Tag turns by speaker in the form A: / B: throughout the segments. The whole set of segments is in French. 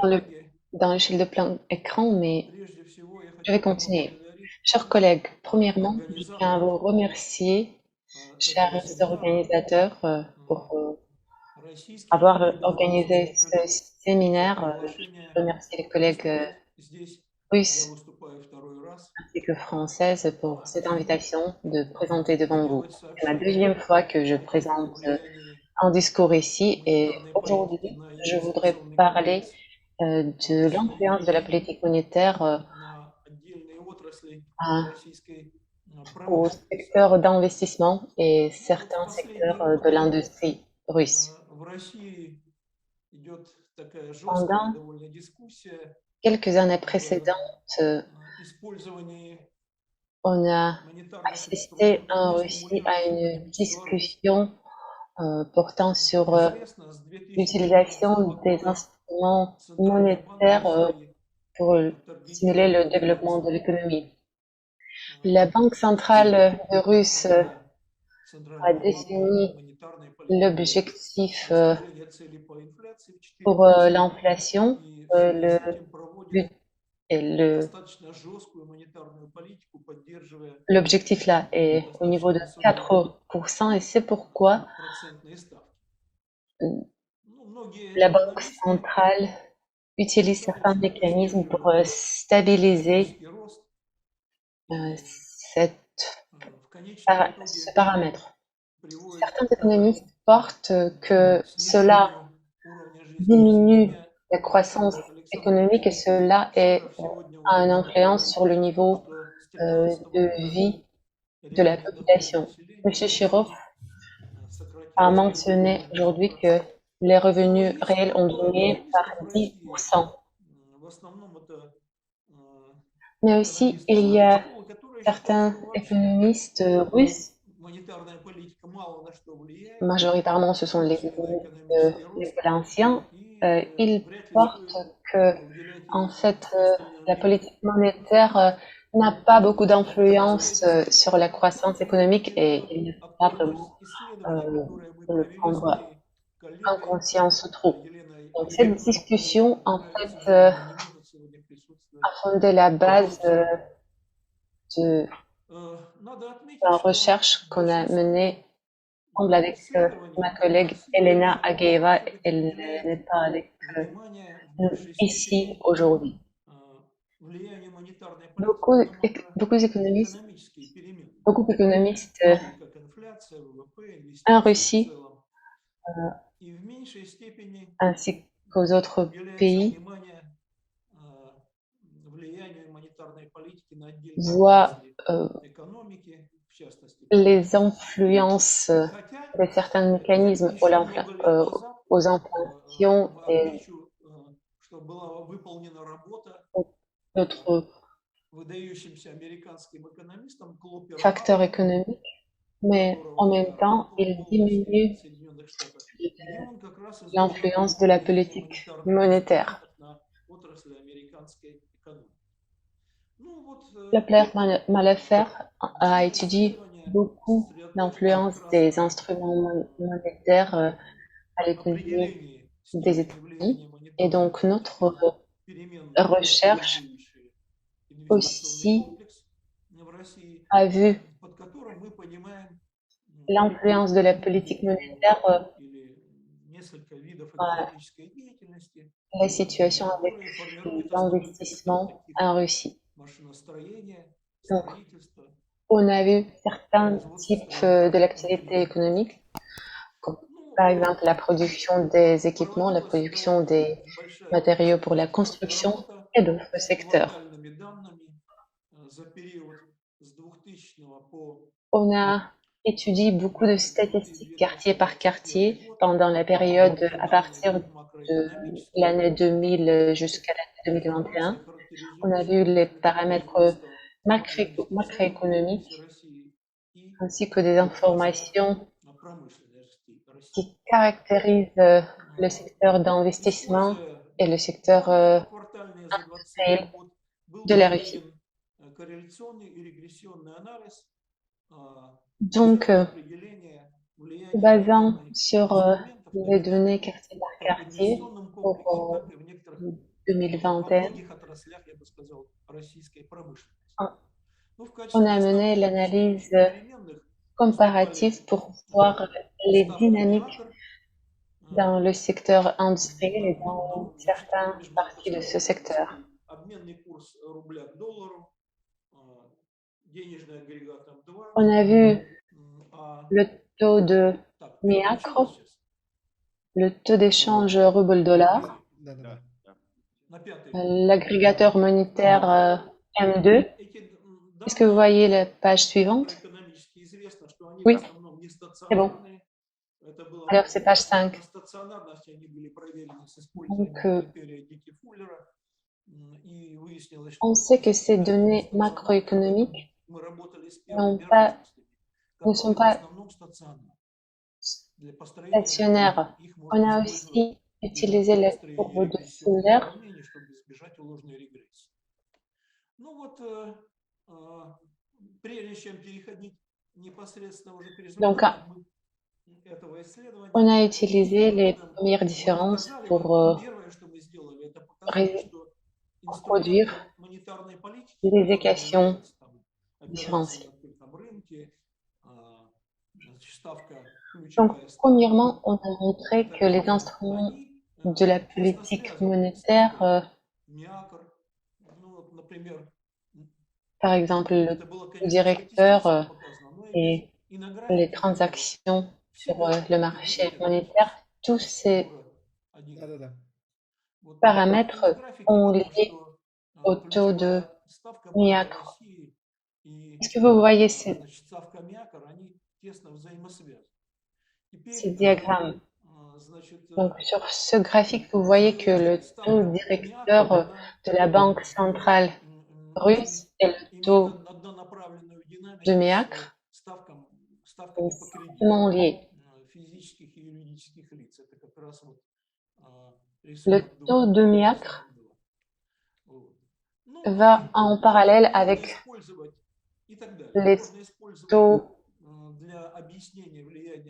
A: dans le dans l'échelle de plein écran, mais je vais continuer. Chers collègues, premièrement, je tiens à vous remercier, chers organisateurs, pour avoir organisé ce séminaire. Je remercie les collègues russes ainsi que françaises pour cette invitation de présenter devant vous. C'est ma deuxième fois que je présente un discours ici et aujourd'hui, je voudrais parler de l'influence de la politique monétaire à- au secteur d'investissement et certains secteurs de l'industrie russe. Pendant quelques années précédentes, euh, on a assisté en Russie à une discussion portant sur l'utilisation des instruments monétaires pour stimuler le développement de l'économie. La Banque centrale russe a défini l'objectif pour l'inflation. Le but et l'objectif là est au niveau de 4% et c'est pourquoi la Banque centrale utilise certains mécanismes pour stabiliser euh, cette ce paramètre. Certains économistes portent que cela diminue la croissance économique et cela a une influence sur le niveau de vie de la population. Monsieur Chirov a mentionné aujourd'hui que les revenus réels ont diminué par 10%. Mais aussi, il y a certains économistes russes, majoritairement ce sont les économistes les anciens, ils portent que, en fait, la politique monétaire n'a pas beaucoup d'influence sur la croissance économique et il ne faut pas vraiment euh, le prendre en conscience trop. Donc cette discussion, en fait, a fondé la base de la recherche qu'on a menée ensemble avec ma collègue Elena Agueva. Elle n'est pas avec nous ici aujourd'hui. Beaucoup, beaucoup d'économistes, beaucoup d'économistes en Russie ainsi qu'aux autres pays voient les influences de certains mécanismes aux inflations et d'autres facteurs économiques, mais en même temps, ils diminuent l'influence de la politique monétaire. Lepler Malafer a étudié beaucoup l'influence des instruments monétaires à l'économie des États-Unis. Et donc, notre recherche aussi a vu l'influence de la politique monétaire à la situation avec l'investissement en Russie. Donc, on a vu certains types de l'activité économique, comme par exemple la production des équipements, la production des matériaux pour la construction et d'autres secteurs. On a étudié beaucoup de statistiques quartier par quartier pendant la période à partir de l'année 2000 jusqu'à l'année 2021. On a vu les paramètres macroéconomiques ainsi que des informations qui caractérisent le secteur d'investissement et le secteur industriel de la Russie. Donc, basant sur les données quartier par quartier pour 2021, on a mené l'analyse comparative pour voir les dynamiques dans le secteur industriel et dans certaines parties de ce secteur. On a vu le taux de MIACRE, le taux d'échange rouble-dollar,
B: Да-да-да.
A: l'agrégateur monétaire M2. Est-ce que vous voyez la page suivante? Oui, c'est bon. Alors c'est page 5. Donc, on sait que ces données macroéconomiques ne sont pas stationnaires. On a aussi utilisé la courbe de Fuller. Donc, on a utilisé les premières différences pour produire des équations différentielles. Donc, premièrement, on a montré que les instruments de la politique monétaire, par exemple le taux directeur et les transactions sur le marché monétaire, tous ces
B: Да-да-да.
A: paramètres ont lié au taux de MIACRE. Est-ce que vous voyez ces diagrammes? Donc, sur ce graphique, vous voyez que le taux directeur de la Banque centrale russe et le taux de MIACRE sont strictement liés. Le taux de MIACRE va en parallèle avec les taux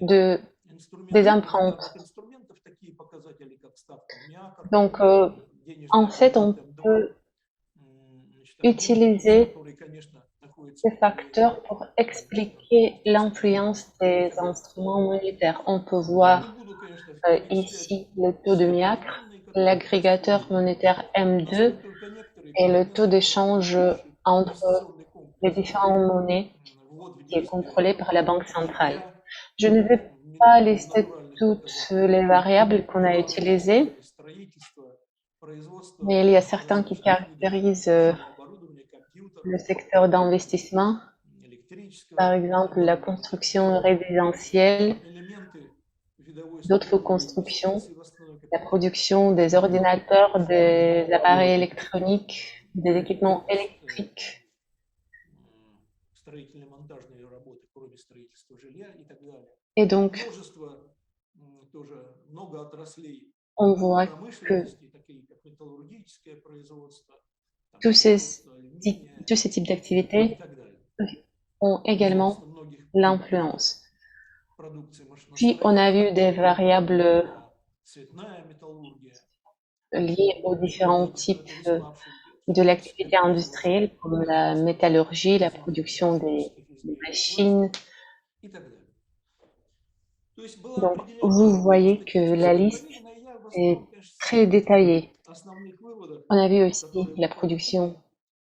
A: des empreintes. Donc, en fait, on peut utiliser ces facteurs pour expliquer l'influence des instruments monétaires. On peut voir ici le taux de MIACRE, l'agrégateur monétaire M2 et le taux d'échange entre les différentes monnaies qui est contrôlé par la Banque centrale. Je ne vais pas lister toutes les variables qu'on a utilisées, mais il y a certains qui caractérisent le secteur d'investissement, par exemple la construction résidentielle, d'autres constructions, la production des ordinateurs, des appareils électroniques, des équipements électriques. Et donc, on voit que tous ces types d'activités ont également l'influence. Puis, on a vu des variables liées aux différents types de l'activité industrielle, comme la métallurgie, la production des machines. Donc, vous voyez que la liste est très détaillée. On a vu aussi la production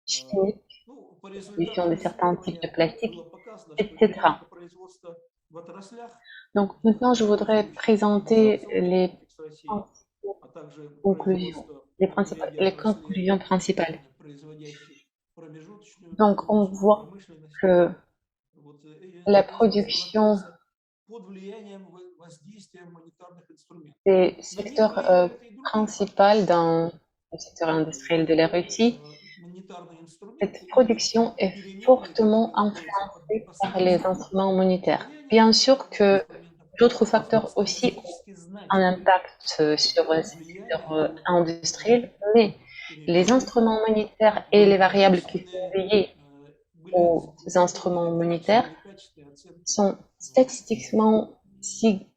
A: chimique, la production de certains types de plastique, etc. Donc, maintenant, je voudrais présenter les conclusions, les conclusions principales. Donc, on voit que la production des secteurs principaux dans le secteur industriel de la Russie, cette production est fortement influencée par les instruments monétaires. Bien sûr que d'autres facteurs aussi ont un impact sur ce secteur industriel, mais les instruments monétaires et les variables qui sont liées aux instruments monétaires sont statistiquement si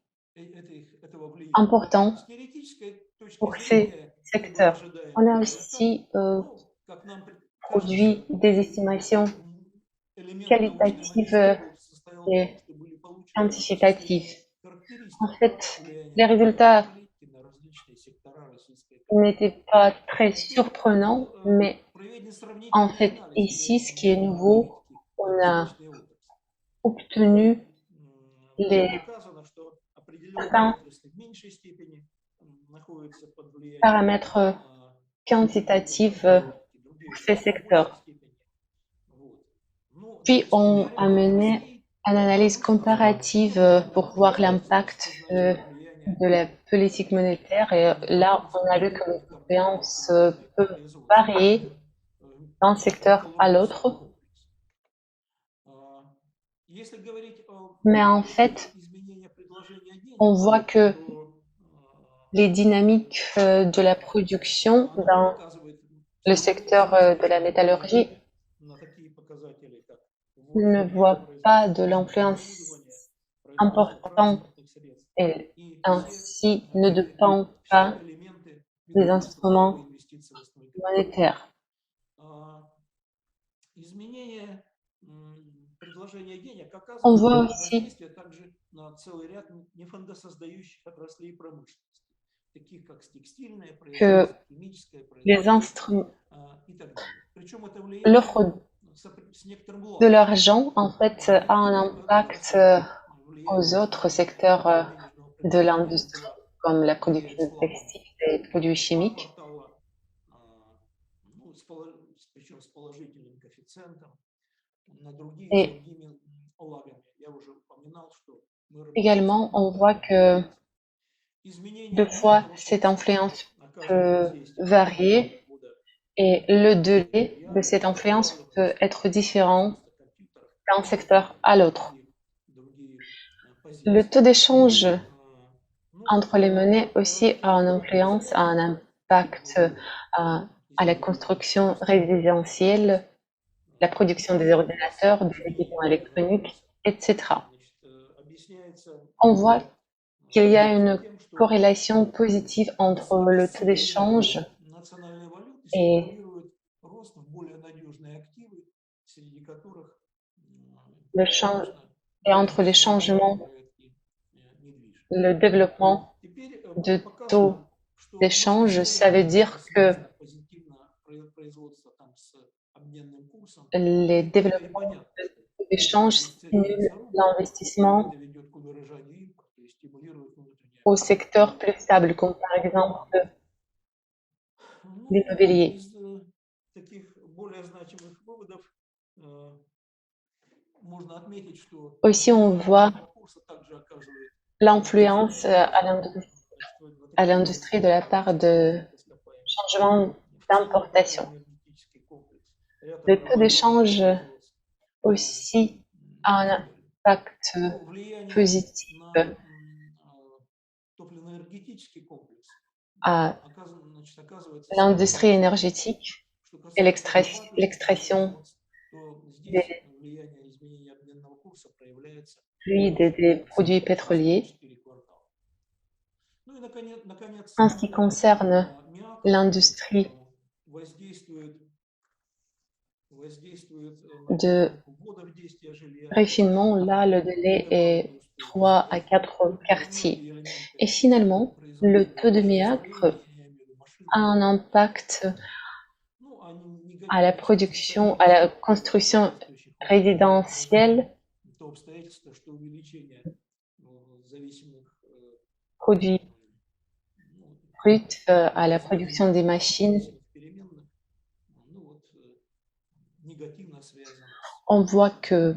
A: importants pour ces secteurs. On a aussi produit des estimations qualitatives et quantitatives. En fait, les résultats n'étaient pas très surprenants, mais en fait, ici, ce qui est nouveau, on a obtenu les certains paramètres quantitatifs pour ces secteurs. Puis, on a mené une analyse comparative pour voir l'impact de la politique monétaire. Et là, on a vu que l'influence peut varier d'un secteur à l'autre. Mais en fait, on voit que les dynamiques de la production dans le secteur de la métallurgie ne voient pas de l'influence importante et ainsi ne dépend pas des instruments monétaires. On voit aussi que les instruments, l'offre de l'argent, en fait, a un impact aux autres secteurs de l'industrie, comme la production textile et produits chimiques. Et également, on voit que deux fois, cette influence peut varier et le délai de cette influence peut être différent d'un secteur à l'autre. Le taux d'échange entre les monnaies aussi a une influence, a un impact à la construction résidentielle, la production des ordinateurs, des équipements électroniques, etc. On voit qu'il y a une corrélation positive entre le taux d'échange et entre les changements, le développement de taux d'échange, ça veut dire que les développements de taux d'échange stimulent l'investissement au secteur plus stable, comme par exemple l'immobilier. Aussi, on voit l'influence à l'industrie de la part de changements d'importation. Le taux d'échange aussi a un impact positif à l'industrie énergétique et l'extraction des fluides et des produits pétroliers. En ce qui concerne l'industrie de raffinement, là, le délai est 3 à 4 quartiers. Et finalement, le taux de méacre a un impact à la production, à la construction résidentielle, produits bruts, à la production des machines. On voit que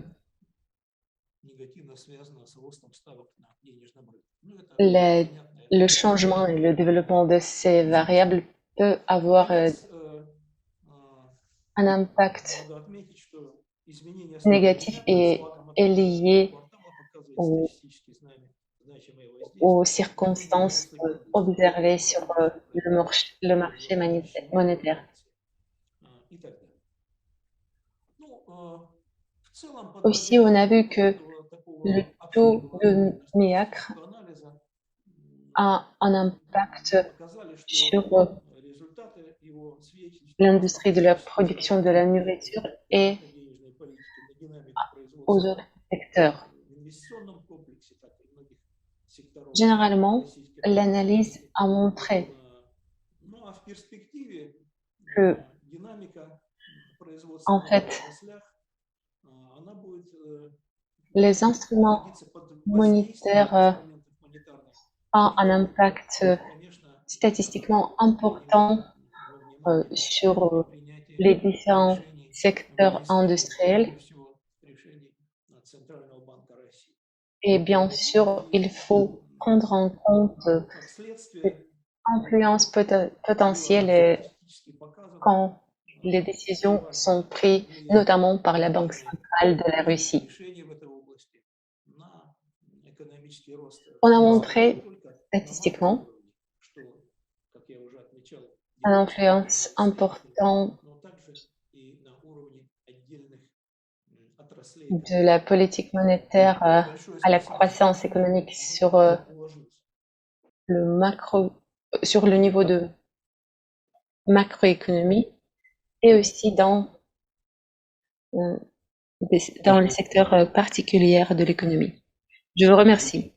A: le changement et le développement de ces variables peut avoir un impact négatif et est lié aux circonstances observées sur le marché monétaire. Aussi, on a vu que le taux de méacre a un impact sur l'industrie de la production de la nourriture et aux autres secteurs. Généralement, l'analyse a montré que, en fait, les instruments monétaires ont un impact statistiquement important sur les différents secteurs industriels. Et bien sûr, il faut prendre en compte l'influence potentielle quand les décisions sont prises, notamment par la Banque centrale de la Russie. On a montré statistiquement une influence importante de la politique monétaire à la croissance économique sur le macro, sur le niveau de macroéconomie et aussi euh, dans le secteur particulier de l'économie. Je vous remercie.